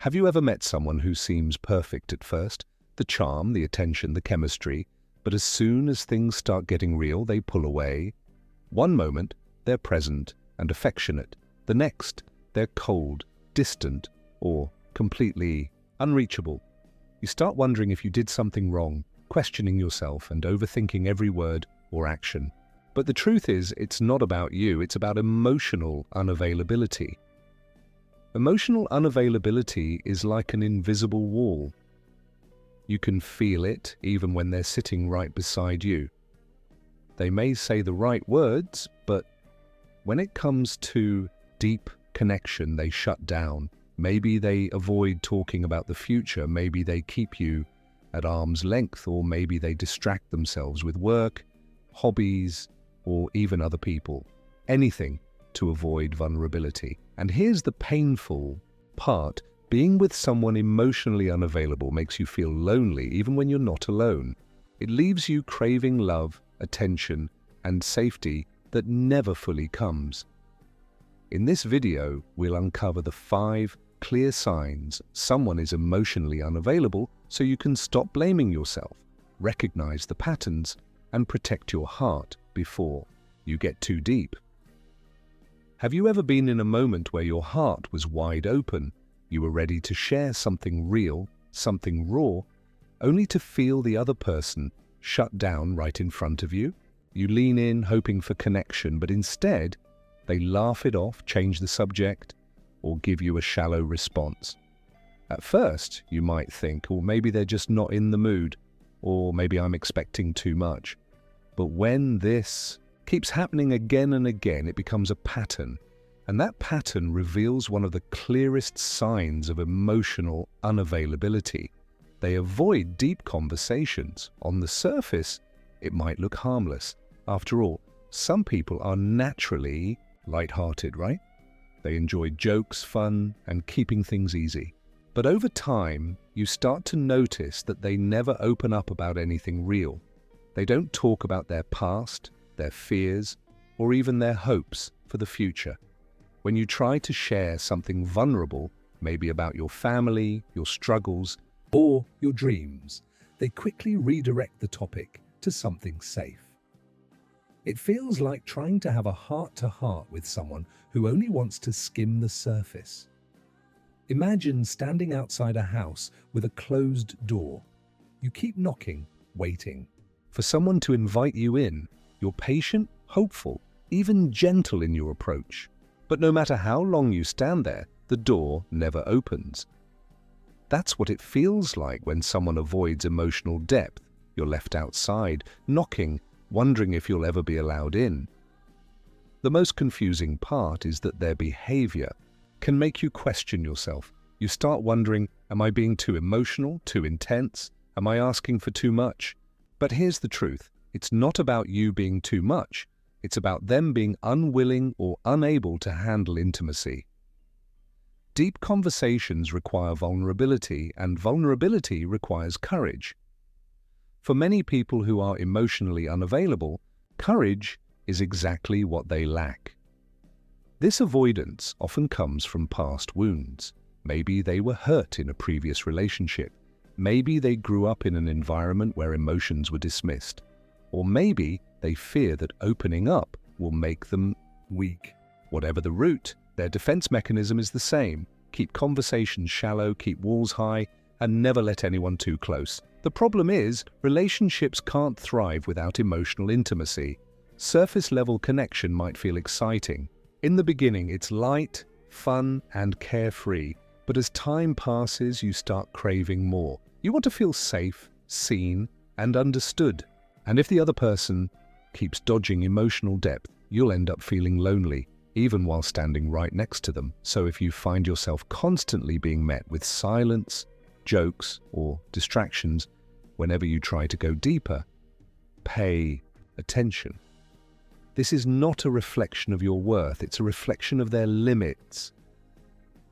Have you ever met someone who seems perfect at first? The charm, the attention, the chemistry, but as soon as things start getting real, they pull away. One moment, they're present and affectionate. The next, they're cold, distant, or completely unreachable. You start wondering if you did something wrong, questioning yourself and overthinking every word or action. But the truth is, it's not about you, it's about emotional unavailability. Emotional unavailability is like an invisible wall. You can feel it even when they're sitting right beside you. They may say the right words, but when it comes to deep connection, they shut down. Maybe they avoid talking about the future, maybe they keep you at arm's length, or maybe they distract themselves with work, hobbies, or even other people. Anything to avoid vulnerability. And here's the painful part. Being with someone emotionally unavailable makes you feel lonely even when you're not alone. It leaves you craving love, attention, and safety that never fully comes. In this video, we'll uncover the 5 clear signs someone is emotionally unavailable so you can stop blaming yourself, recognize the patterns, and protect your heart before you get too deep. Have you ever been in a moment where your heart was wide open? You were ready to share something real, something raw, only to feel the other person shut down right in front of you? You lean in, hoping for connection, but instead, they laugh it off, change the subject, or give you a shallow response. At first, you might think, or maybe they're just not in the mood, or maybe I'm expecting too much. But when this keeps happening again and again, it becomes a pattern. And that pattern reveals one of the clearest signs of emotional unavailability. They avoid deep conversations. On the surface, it might look harmless. After all, some people are naturally lighthearted, right? They enjoy jokes, fun, and keeping things easy. But over time, you start to notice that they never open up about anything real. They don't talk about their past, their fears, or even their hopes for the future. When you try to share something vulnerable, maybe about your family, your struggles, or your dreams, they quickly redirect the topic to something safe. It feels like trying to have a heart-to-heart with someone who only wants to skim the surface. Imagine standing outside a house with a closed door. You keep knocking, waiting for someone to invite you in. You're patient, hopeful, even gentle in your approach. But no matter how long you stand there, the door never opens. That's what it feels like when someone avoids emotional depth. You're left outside, knocking, wondering if you'll ever be allowed in. The most confusing part is that their behavior can make you question yourself. You start wondering, am I being too emotional, too intense? Am I asking for too much? But here's the truth. It's not about you being too much. It's about them being unwilling or unable to handle intimacy. Deep conversations require vulnerability, and vulnerability requires courage. For many people who are emotionally unavailable, courage is exactly what they lack. This avoidance often comes from past wounds. Maybe they were hurt in a previous relationship. Maybe they grew up in an environment where emotions were dismissed. Or maybe they fear that opening up will make them weak. Whatever the root, their defense mechanism is the same. Keep conversations shallow, keep walls high, and never let anyone too close. The problem is, relationships can't thrive without emotional intimacy. Surface-level connection might feel exciting. In the beginning, it's light, fun, and carefree. But as time passes, you start craving more. You want to feel safe, seen, and understood. And if the other person keeps dodging emotional depth, you'll end up feeling lonely, even while standing right next to them. So if you find yourself constantly being met with silence, jokes, or distractions whenever you try to go deeper, pay attention. This is not a reflection of your worth, it's a reflection of their limits.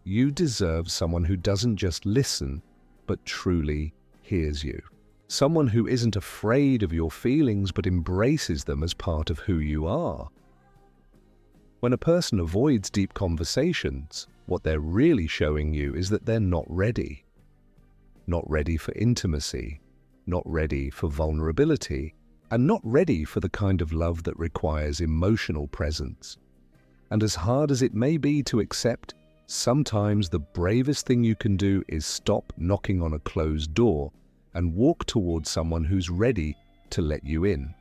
You deserve someone who doesn't just listen, but truly hears you. Someone who isn't afraid of your feelings, but embraces them as part of who you are. When a person avoids deep conversations, What they're really showing you is that they're not ready. Not ready for intimacy, not ready for vulnerability, and not ready for the kind of love that requires emotional presence. And as hard as it may be to accept, sometimes the bravest thing you can do is stop knocking on a closed door and walk towards someone who's ready to let you in.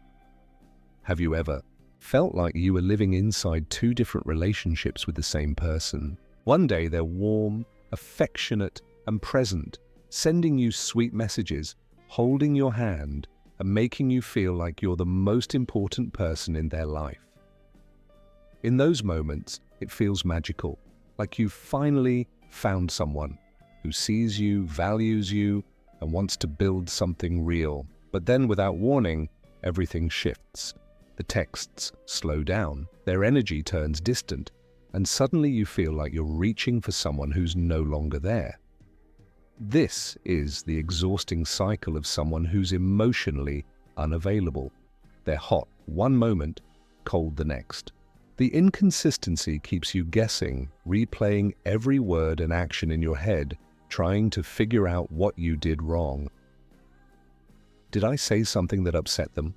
Have you ever felt like you were living inside two different relationships with the same person? One day they're warm, affectionate, and present, sending you sweet messages, holding your hand, and making you feel like you're the most important person in their life. In those moments, it feels magical, like you've finally found someone who sees you, values you, and wants to build something real. But then, without warning, everything shifts. The texts slow down, their energy turns distant, and suddenly you feel like you're reaching for someone who's no longer there. This is the exhausting cycle of someone who's emotionally unavailable. They're hot one moment, cold the next. The inconsistency keeps you guessing, replaying every word and action in your head, trying to figure out what you did wrong. Did I say something that upset them?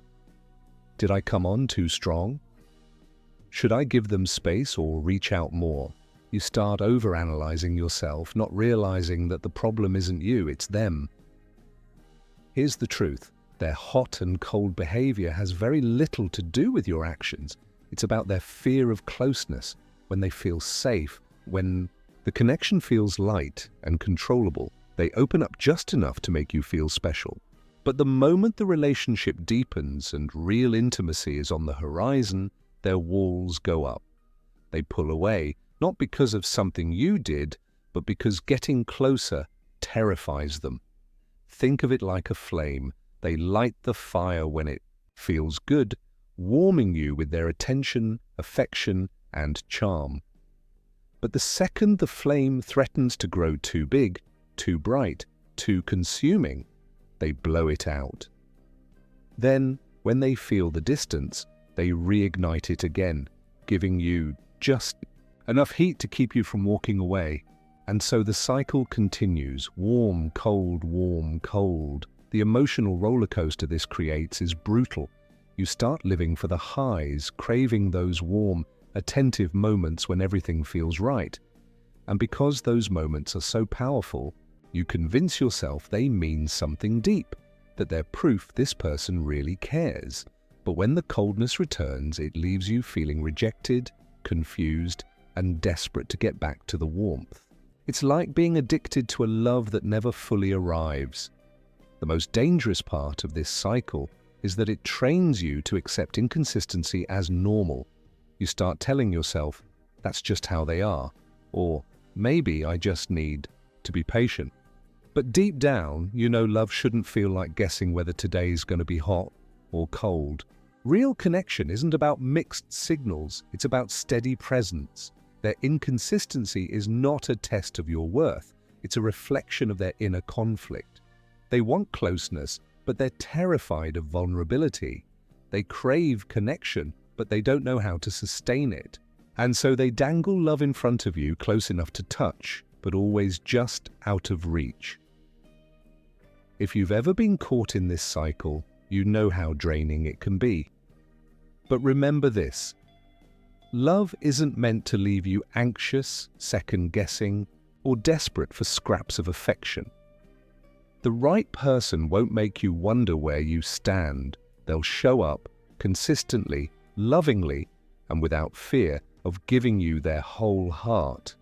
Did I come on too strong? Should I give them space or reach out more? You start overanalyzing yourself, not realizing that the problem isn't you, it's them. Here's the truth. Their hot and cold behavior has very little to do with your actions. It's about their fear of closeness, when they feel safe, when the connection feels light and controllable. They open up just enough to make you feel special. But the moment the relationship deepens and real intimacy is on the horizon, their walls go up. They pull away, not because of something you did, but because getting closer terrifies them. Think of it like a flame. They light the fire when it feels good, warming you with their attention, affection, and charm. But the second the flame threatens to grow too big, too bright, too consuming, they blow it out. Then, when they feel the distance, they reignite it again, giving you just enough heat to keep you from walking away. And so the cycle continues, warm, cold, warm, cold. The emotional roller coaster this creates is brutal. You start living for the highs, craving those warm, attentive moments when everything feels right. And because those moments are so powerful, you convince yourself they mean something deep, that they're proof this person really cares. But when the coldness returns, it leaves you feeling rejected, confused, and desperate to get back to the warmth. It's like being addicted to a love that never fully arrives. The most dangerous part of this cycle is that it trains you to accept inconsistency as normal. You start telling yourself, that's just how they are, or maybe I just need to be patient. But deep down, you know love shouldn't feel like guessing whether today's going to be hot or cold. Real connection isn't about mixed signals, it's about steady presence. Their inconsistency is not a test of your worth, it's a reflection of their inner conflict. They want closeness, but they're terrified of vulnerability. They crave connection, but they don't know how to sustain it. And so they dangle love in front of you, close enough to touch, but always just out of reach. If you've ever been caught in this cycle, you know how draining it can be. But remember this, love isn't meant to leave you anxious, second-guessing, or desperate for scraps of affection. The right person won't make you wonder where you stand. They'll show up consistently, lovingly, and without fear of giving you their whole heart.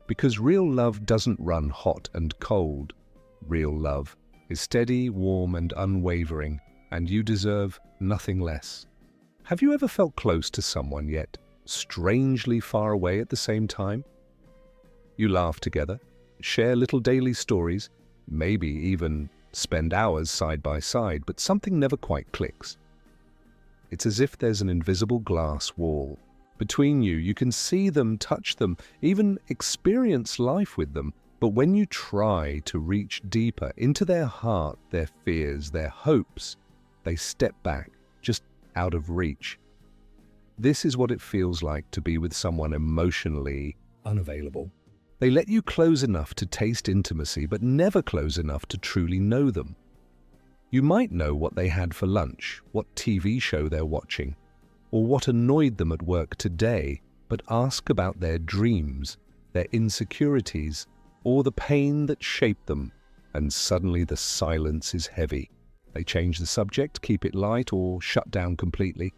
Because real love doesn't run hot and cold. Real love is steady, warm, and unwavering, and you deserve nothing less. Have you ever felt close to someone yet strangely far away at the same time? You laugh together, share little daily stories, maybe even spend hours side by side, but something never quite clicks. It's as if there's an invisible glass wall between you. You can see them, touch them, even experience life with them, but when you try to reach deeper into their heart, their fears, their hopes, they step back, just out of reach. This is what it feels like to be with someone emotionally unavailable. They let you close enough to taste intimacy, but never close enough to truly know them. You might know what they had for lunch, what TV show they're watching, or what annoyed them at work today, but ask about their dreams, their insecurities, or the pain that shaped them, and suddenly the silence is heavy. They change the subject, keep it light, or shut down completely.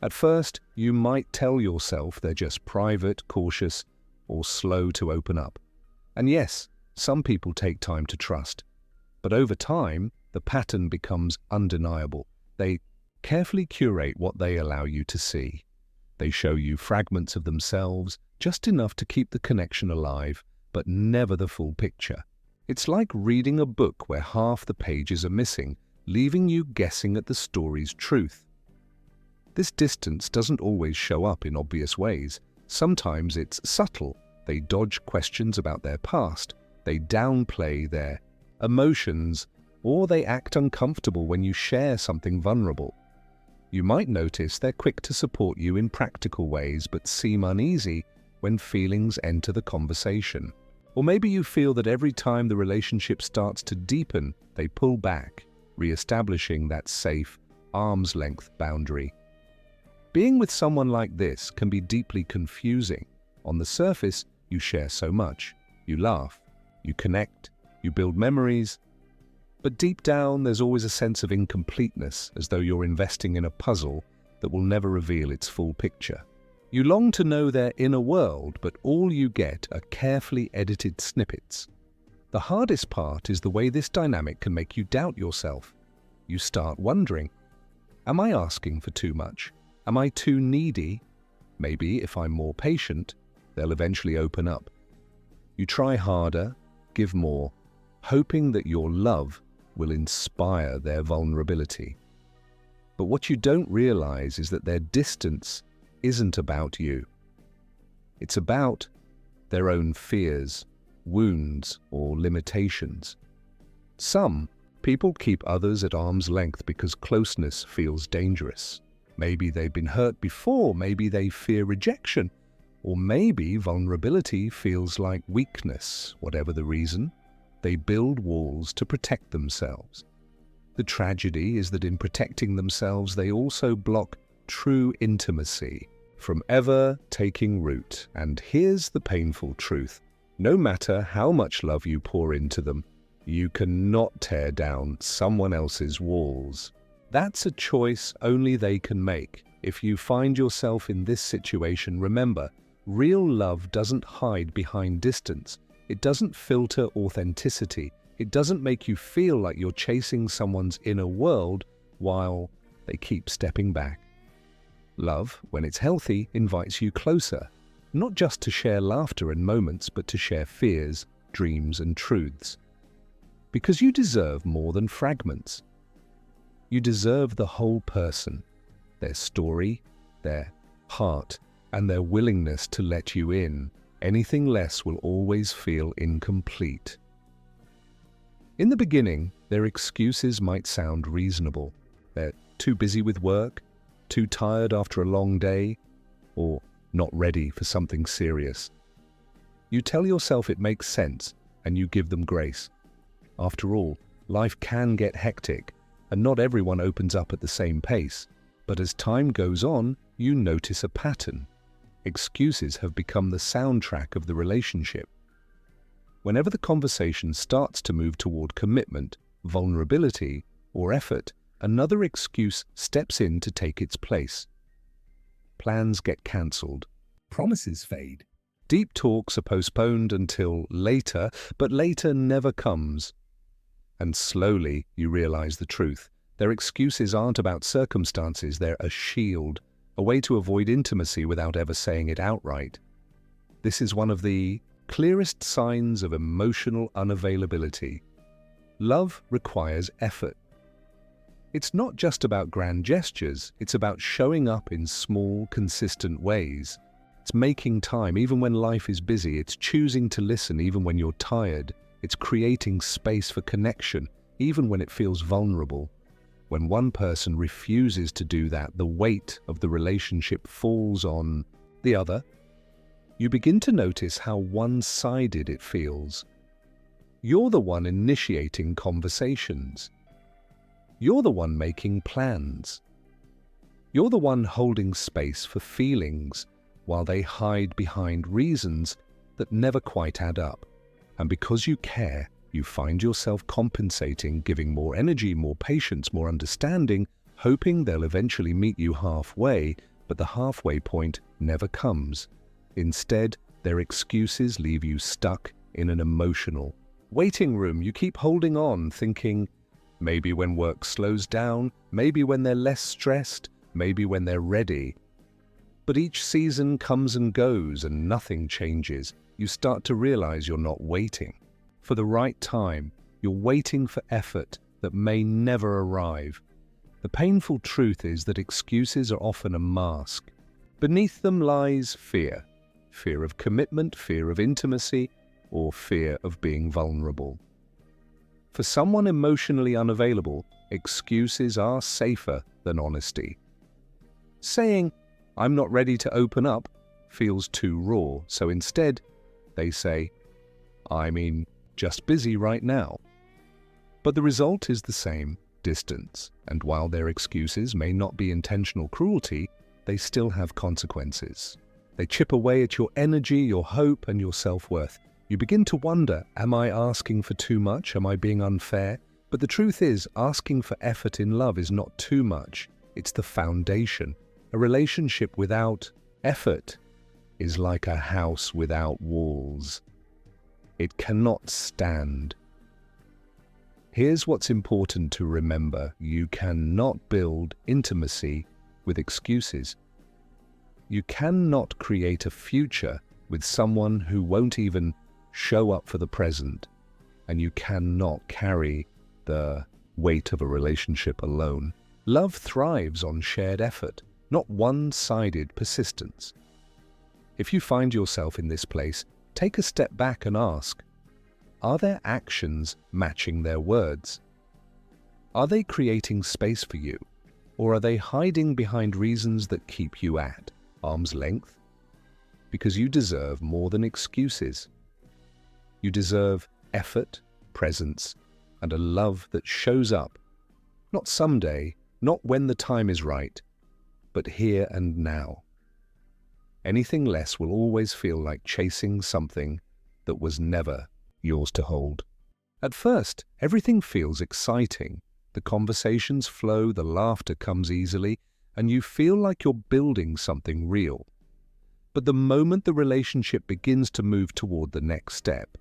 At first, you might tell yourself they're just private, cautious, or slow to open up. And yes, some people take time to trust. But over time, the pattern becomes undeniable. They carefully curate what they allow you to see. They show you fragments of themselves, just enough to keep the connection alive, but never the full picture. It's like reading a book where half the pages are missing, leaving you guessing at the story's truth. This distance doesn't always show up in obvious ways. Sometimes it's subtle. They dodge questions about their past, they downplay their emotions, or they act uncomfortable when you share something vulnerable. You might notice they're quick to support you in practical ways but seem uneasy when feelings enter the conversation. Or maybe you feel that every time the relationship starts to deepen, they pull back, re-establishing that safe, arm's-length boundary. Being with someone like this can be deeply confusing. On the surface, you share so much. You laugh, you connect, you build memories. But deep down, there's always a sense of incompleteness, as though you're investing in a puzzle that will never reveal its full picture. You long to know their inner world, but all you get are carefully edited snippets. The hardest part is the way this dynamic can make you doubt yourself. You start wondering, am I asking for too much? Am I too needy? Maybe if I'm more patient, they'll eventually open up. You try harder, give more, hoping that your love will inspire their vulnerability. But what you don't realize is that their distance isn't about you. It's about their own fears, wounds, or limitations. Some people keep others at arm's length because closeness feels dangerous. Maybe they've been hurt before, maybe they fear rejection, or maybe vulnerability feels like weakness. Whatever the reason, they build walls to protect themselves. The tragedy is that in protecting themselves, they also block true intimacy from ever taking root. And here's the painful truth. No matter how much love you pour into them, you cannot tear down someone else's walls. That's a choice only they can make. If you find yourself in this situation, remember, real love doesn't hide behind distance. It doesn't filter authenticity. It doesn't make you feel like you're chasing someone's inner world while they keep stepping back. Love, when it's healthy, invites you closer, not just to share laughter and moments, but to share fears, dreams, and truths. Because you deserve more than fragments. You deserve the whole person, their story, their heart, and their willingness to let you in. Anything less will always feel incomplete. In the beginning, their excuses might sound reasonable. They're too busy with work, too tired after a long day, or not ready for something serious. You tell yourself it makes sense, and you give them grace. After all, life can get hectic, and not everyone opens up at the same pace. But as time goes on, you notice a pattern. Excuses have become the soundtrack of the relationship. Whenever the conversation starts to move toward commitment, vulnerability, or effort, another excuse steps in to take its place. Plans get cancelled. Promises fade. Deep talks are postponed until later, but later never comes. And slowly you realize the truth. Their excuses aren't about circumstances, they're a shield, a way to avoid intimacy without ever saying it outright. This is one of the clearest signs of emotional unavailability. Love requires effort. It's not just about grand gestures, it's about showing up in small, consistent ways. It's making time even when life is busy, it's choosing to listen even when you're tired, it's creating space for connection even when it feels vulnerable. When one person refuses to do that, the weight of the relationship falls on the other. you begin to notice how one-sided it feels. You're the one initiating conversations. You're the one making plans. You're the one holding space for feelings while they hide behind reasons that never quite add up. And because you care, you find yourself compensating, giving more energy, more patience, more understanding, hoping they'll eventually meet you halfway, but the halfway point never comes. Instead, their excuses leave you stuck in an emotional waiting room. You keep holding on, thinking, maybe when work slows down, maybe when they're less stressed, maybe when they're ready. But each season comes and goes and nothing changes. You start to realize you're not waiting for the right time. You're waiting for effort that may never arrive. The painful truth is that excuses are often a mask. Beneath them lies fear. Fear of commitment, fear of intimacy, or fear of being vulnerable. For someone emotionally unavailable, excuses are safer than honesty. Saying, "I'm not ready to open up," feels too raw, so instead, they say, just busy right now. But the result is the same, distance, and while their excuses may not be intentional cruelty, they still have consequences. They chip away at your energy, your hope, and your self-worth. You begin to wonder, am I asking for too much? Am I being unfair? But the truth is, asking for effort in love is not too much. It's the foundation. A relationship without effort is like a house without walls. It cannot stand. Here's what's important to remember. You cannot build intimacy with excuses. You cannot create a future with someone who won't even show up for the present. And you cannot carry the weight of a relationship alone. Love thrives on shared effort, not one-sided persistence. If you find yourself in this place, take a step back and ask, are their actions matching their words? Are they creating space for you? Or are they hiding behind reasons that keep you at arm's length? Because you deserve more than excuses. You deserve effort, presence, and a love that shows up, not someday, not when the time is right, but here and now. Anything less will always feel like chasing something that was never yours to hold. At first, everything feels exciting. The conversations flow, the laughter comes easily, and you feel like you're building something real. But the moment the relationship begins to move toward the next step,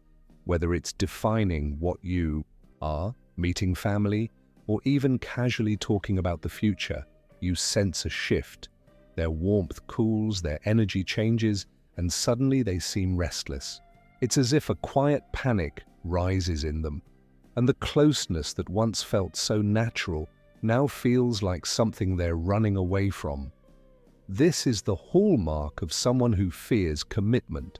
whether it's defining what you are, meeting family, or even casually talking about the future, you sense a shift. Their warmth cools, their energy changes, and suddenly they seem restless. It's as if a quiet panic rises in them, and the closeness that once felt so natural now feels like something they're running away from. This is the hallmark of someone who fears commitment.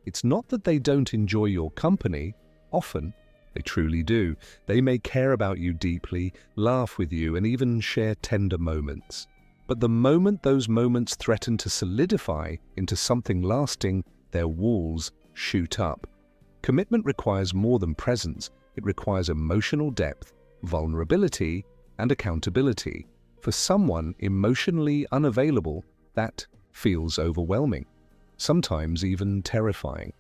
It's not that they don't enjoy your company. Often, they truly do. They may care about you deeply, laugh with you, and even share tender moments. But the moment those moments threaten to solidify into something lasting, their walls shoot up. Commitment requires more than presence. It requires emotional depth, vulnerability, and accountability. For someone emotionally unavailable, that feels overwhelming, sometimes even terrifying.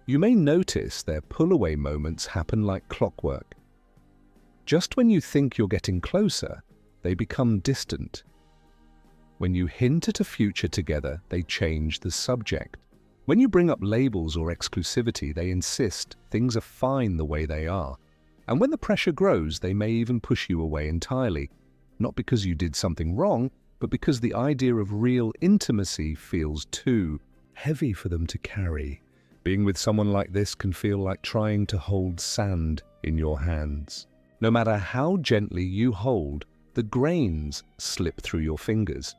You may notice their pull-away moments happen like clockwork. Just when you think you're getting closer, they become distant. When you hint at a future together, they change the subject. When you bring up labels or exclusivity, they insist things are fine the way they are. And when the pressure grows, they may even push you away entirely, not because you did something wrong, but because the idea of real intimacy feels too heavy for them to carry. Being with someone like this can feel like trying to hold sand in your hands. No matter how gently you hold, the grains slip through your fingers.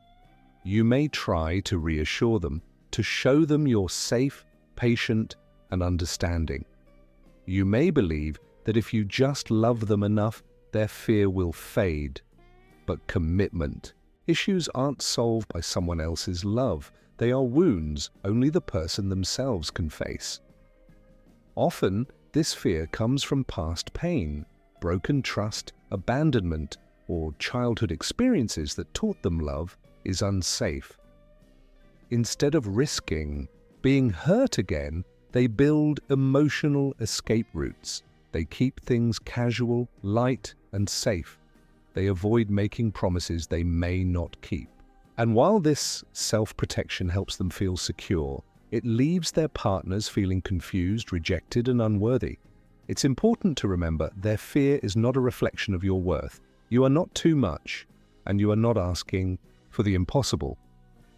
You may try to reassure them, to show them you're safe, patient, and understanding. You may believe that if you just love them enough, their fear will fade. But commitment. Issues aren't solved by someone else's love. They are wounds only the person themselves can face. Often, this fear comes from past pain, broken trust, abandonment, or childhood experiences that taught them love is unsafe. Instead of risking being hurt again, they build emotional escape routes. They keep things casual, light, and safe. They avoid making promises they may not keep. And while this self-protection helps them feel secure, it leaves their partners feeling confused, rejected, and unworthy. It's important to remember their fear is not a reflection of your worth. You are not too much, and you are not asking for the impossible.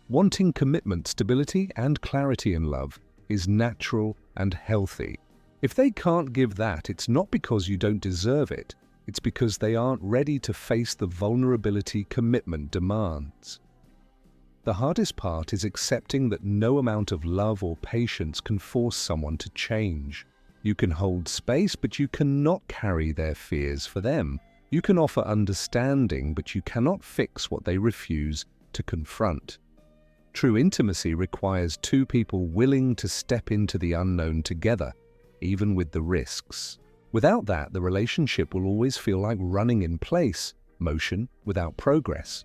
Wanting commitment, stability, and clarity in love is natural and healthy. If they can't give that, it's not because you don't deserve it. It's because they aren't ready to face the vulnerability commitment demands. The hardest part is accepting that no amount of love or patience can force someone to change. You can hold space, but you cannot carry their fears for them. You can offer understanding, but you cannot fix what they refuse to confront. True intimacy requires two people willing to step into the unknown together, even with the risks. Without that, the relationship will always feel like running in place, motion without progress.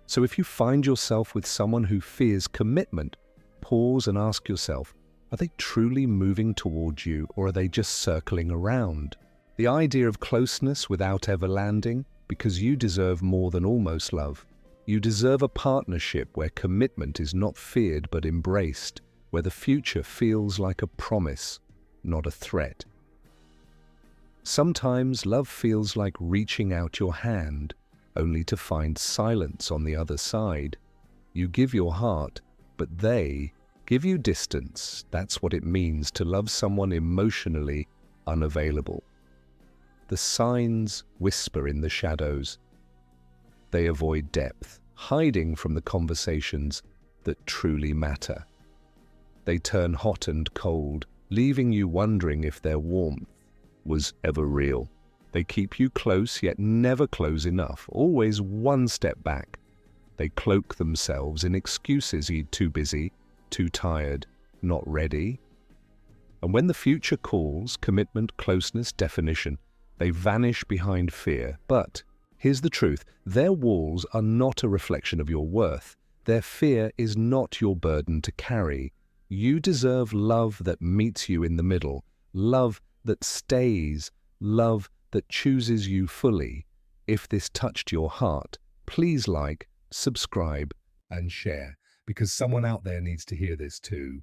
So if you find yourself with someone who fears commitment, pause and ask yourself, are they truly moving towards you, or are they just circling around? The idea of closeness without ever landing, because you deserve more than almost love. You deserve a partnership where commitment is not feared but embraced, where the future feels like a promise, not a threat. Sometimes love feels like reaching out your hand, only to find silence on the other side. You give your heart, but they give you distance. That's what it means to love someone emotionally unavailable. The signs whisper in the shadows. They avoid depth, hiding from the conversations that truly matter. They turn hot and cold, leaving you wondering if their warmth was ever real. They keep you close, yet never close enough, always one step back. They cloak themselves in excuses: too busy, too tired, not ready. And when the future calls, commitment, closeness, definition, they vanish behind fear. But here's the truth: their walls are not a reflection of your worth. Their fear is not your burden to carry. You deserve love that meets you in the middle, love that stays, love that chooses you fully. If this touched your heart, please like, subscribe, and share, because someone out there needs to hear this too.